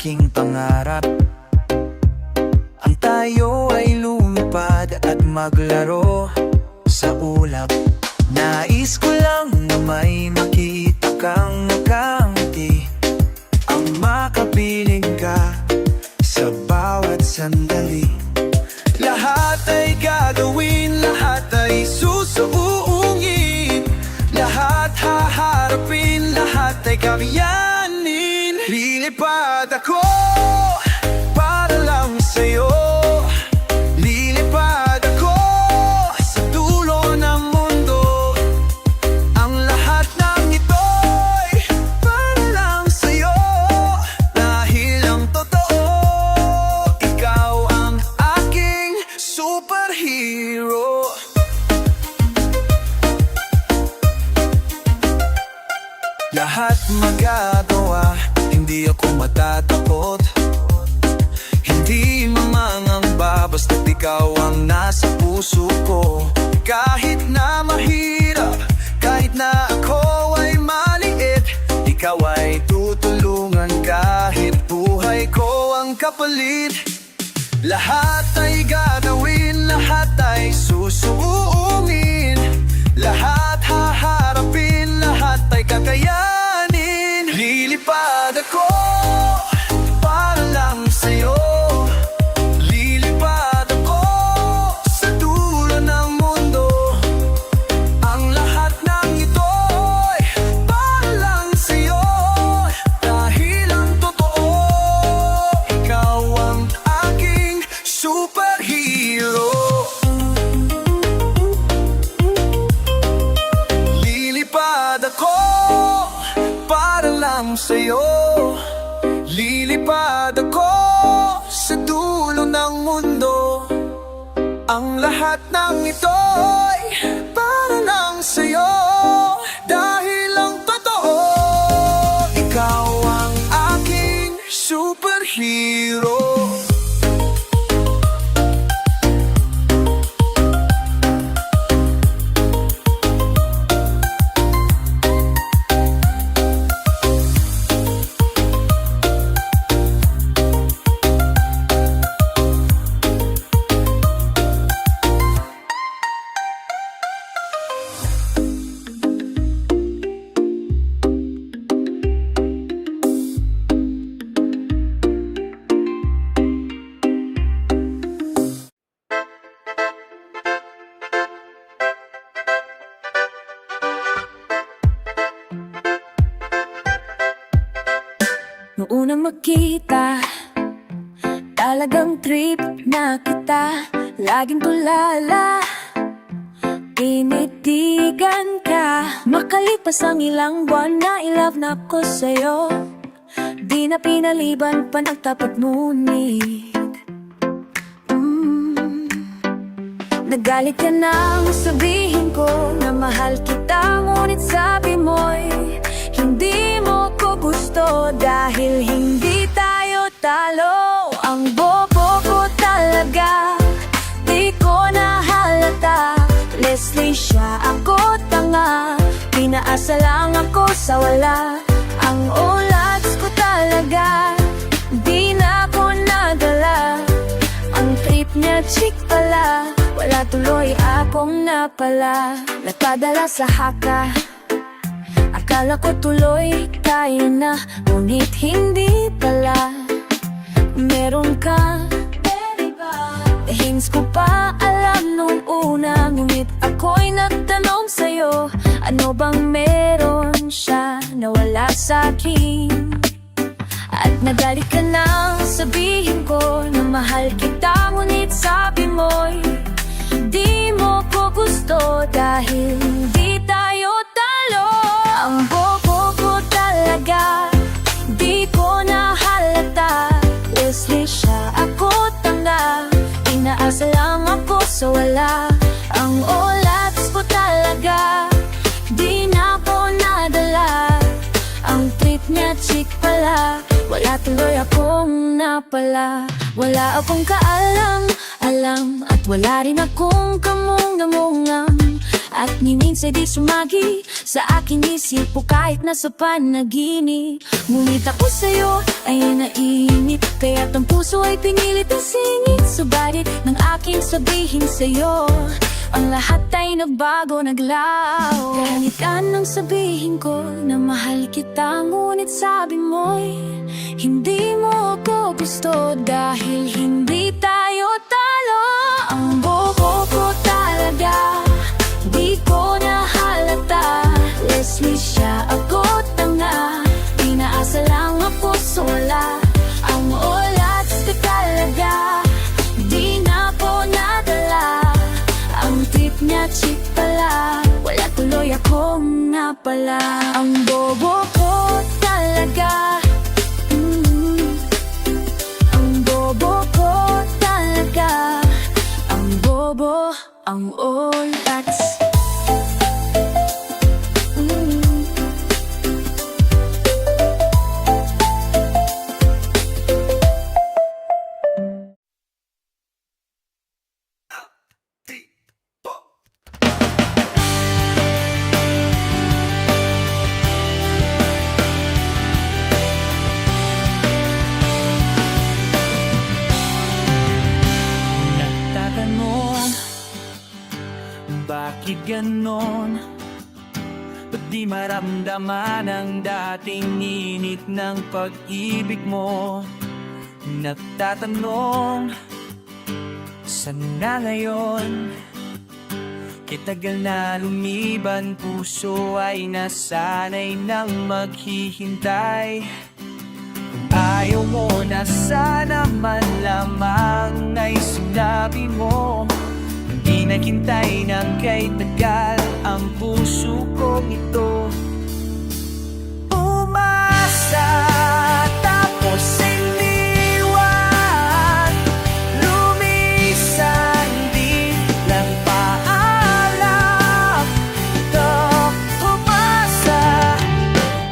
aking pangarap. Ang tayo ay lumipad at maglaro sa ulap. Nais ko lang na may makita kang nakangiti, ang makapiling ka sa bawat sandali. Lahat ay gagawin, lahat ay susuungin, lahat haharapin, lahat ay kakayanin. Lilipad ako para lang sa'yo. Lilipad ako sa dulo ng mundo. Ang lahat ng ito'y para lang sa'yo. Dahil ang totoo, ikaw ang aking superhero. Lahat magagawa, hindi ako matatakot. Hindi mamangamba, basta't ikaw ang nasa puso ko. Kahit na mahirap, kahit na ako ay maliit, ikaw ay tutulungan kahit buhay ko ang kapalit. Lahat ay gagawin, lahat ay susuungin, lahat haharapin, lahat ay kakayanin. Lilipad ako para lang sa'yo. Lilipad ako sa dulo ng mundo. Ang lahat ng ito'y para lang sa'yo. Dahil ang totoo, ikaw ang aking superhero. Lilipad ako para lang sa'yo. Lilipad ako sa dulo ng mundo. Ang lahat ng ito'y para lang sa'yo. Dahil ang totoo, ikaw ang aking superhero. Noong unang magkita, talagang trip na kita. Laging tulala, tinitigan ka. Makalipas ang ilang buwan na in-love na ako sa'yo. Di na pinaliban pa nagtapat ngunit Nagalit ka nang sabihin ko na mahal kita, ngunit sabi mo'y hindi mo ko gusto dahil hindi tayo talo. Ang bobo ko talaga, di ko nahalata. Leslie siya, ako tanga, pinaasa lang ako sa wala. Ang ulats ko talaga, di na ako nadala. Ang trip niya chick pala, wala tuloy akong napala. Nagpadala sa haka, akala ko tuloy tayo na, ngunit hindi pala. Meron ka, hints ko pa alam nung una, ngunit ako'y nagtanong sa'yo, ano bang meron siya na wala sa'kin? At nagalit ka nang sabihin ko na mahal kita, ngunit sabi mo'y di mo ko gusto dahil hindi tayo talo. Ang bobo ko talaga, di ko nahalata. Leslie siya, ako tanga, inaasa lang ako sa wala. Ang ulats ko talaga, di na ko nadala. Ang trip niya chick pala, wala tuloy akong napala. Wala akong kaalam-alam at wala rin akong kamungam-mungam. At minsan di sumagi sa aking isip o kahit nasa panaginip. Ngunit ako sa'yo ay nainip, kaya't ang puso ay pinilit na singit. Subalit nang aking sabihin sa'yo, ang lahat ay nagbago, naglaho. Kahit anong sabihin ko na mahal kita, ngunit sabi mo'y hindi mo ako gusto. Dahil hindi tayo talo. Ang bobo ko talaga, di ko nahalata. Leslie siya, ako tanga. Inaasa lang ako sa wala. Ang ulat sa talaga, di na po nadala. Ang trip niya chick pala, wala tuloy akong napala. Ang bobo ko talaga, ang bobo ko talaga. Ang bobo, ang all that's Nagtatanong, bakit ganon? Ba't di maramdaman ang dating init ng pag-ibig mo? Nagtatanong, saan na ngayon? Kitagal na lumiban, puso ay nasanay nang maghihintay. Ayaw mo na sana man lamang ay sinabi mo. Hindi naghintay ng kay tagal ang puso kong ito. Umasa tapos iniwan, lumisan di lang paalam. Ito umasa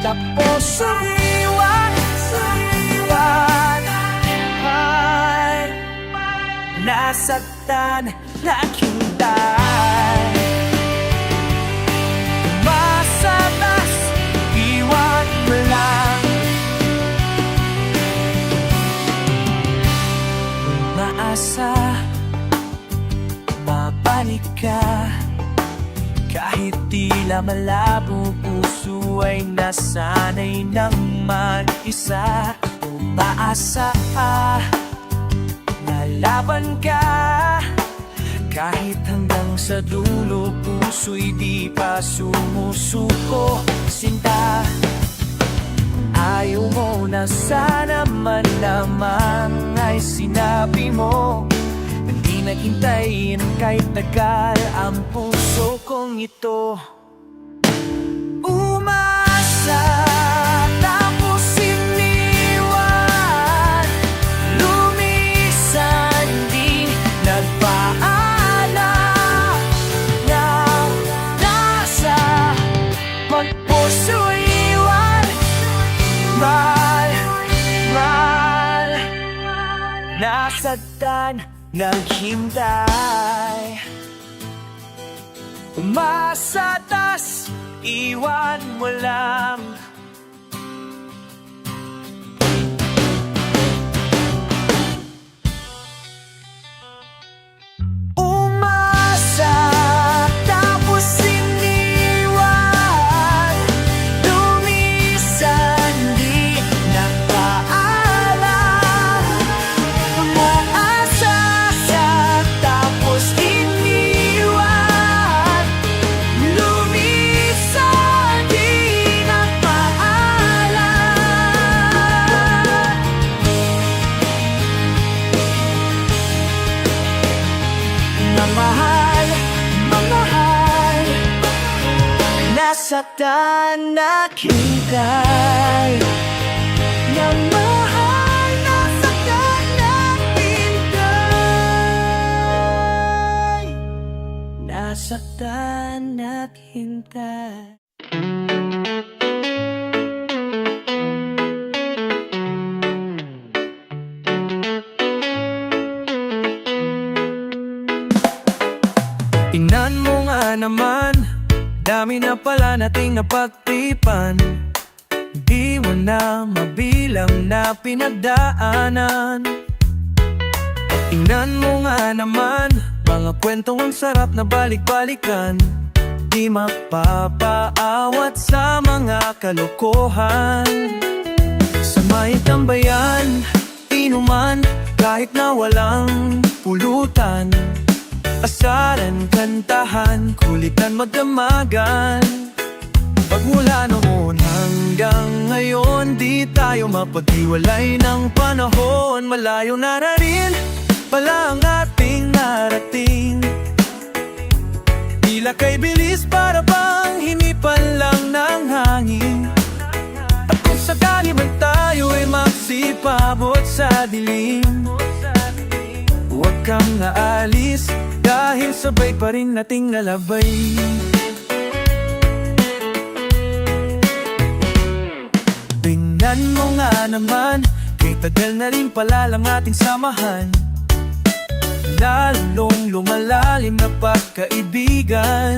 tapos iniwan, ay nasaktan, naghintay. Masatas, iwan mo lang. Maasa, babalik ka. Kahit tila malabo, puso ay nasanay ng mag-isa. Umaasa, lalaban ka. Kahit hanggang sa dulo, puso'y di pa sumusuko. Sinta, ayaw mo na sana man lamang ay sinabi mo. Hindi naghintay ng kahit tagal ang puso kong ito. Umasa tapos iniwan, lumisan di nagpaalam. Magpuso iwan, mahal, mahal. Nasagtan, naghintay. Umasatas, iwan mo lang. Umasa tapos iniwan, lumisan di nagpaalam. Umaasa tapos iniwan, lumisan di nagpaalam. Mamahal, mamahal, nasaktan, naghintay. Namahal, nasaktan, naghintay. Nasaktan, naghintay. Tingnan mo nga naman, dami na pala nating napagtripan, di mo na mabilang na pinagdaanan. Tingnan mo nga naman, mga kwentong ang sarap na balik-balikan, di mapapaawat sa mga kalokohan. Sa may tambayan, inuman, kahit na walang pulutan, asaran, kantahan, kulitan, magdamagan. Pagmula noon hanggang ngayon, di tayo mapaghiwalay ng panahon. Malayo na rin pala ang ating narating, tila kay bilis para bang hinipan lang ng hangin. At kung sakali man tayo ay magsipabot sa dilim, huwag kang aalis, dahil sabay pa rin nating lalabay. Tingnan mo nga naman, kay tagal na rin pala lang ating samahan, lalong lumalalim na pagkaibigan.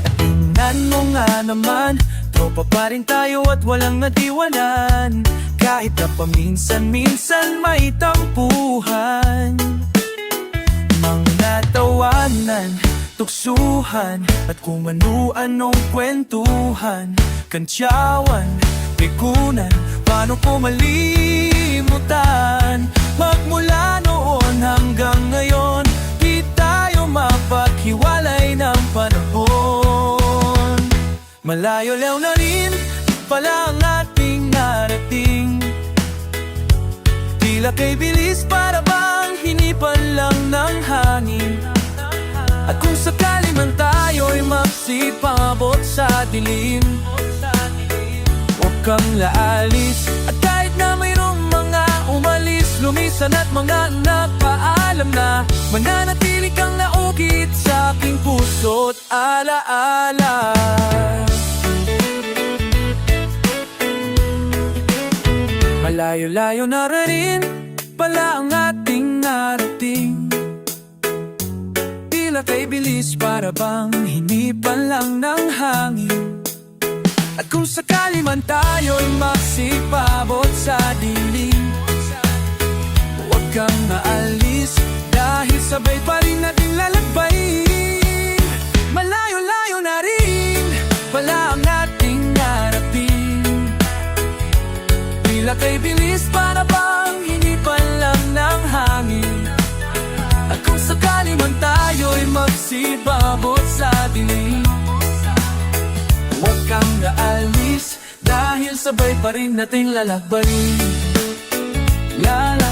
At tingnan mo nga naman, tropa pa rin tayo at walang natiwanan, kahit na paminsan-minsan may tampuhan. Mga tawanan, tuksuhan, at kung ano-anong kwentuhan, kantyawan, pikunan, paano ko malimutan? Magmula noon hanggang ngayon, di tayo mapaghiwalay ng panahon. Malayo-layo na rin pala ang ating narating, tila kay bilis para bang hinipan lang ng hangin. At kung sakali man tayo'y magsipabot sa dilim, huwag kang laalis. At kahit na mayroong mga umalis, lumisan at mga nagpaalam na, mananatili kang naukit sa aking puso't alaala. Malayo-layo na rin pala ang ating narating, tila kay bilis para bang hinipan lang ng hangin. At kung sakali man tayo'y magsipabot sa dilim, huwag kang maalis, dahil sabay pa rin nating lalakbay. Malayo-layo na rin pala ang ating narating, tila kay bilis para bang hinipan lang ng hangin. At kung sakali man tayo'y magsipabot sa dilim, huwag kang aalis, dahil sabay pa rin nating lalakbay. La la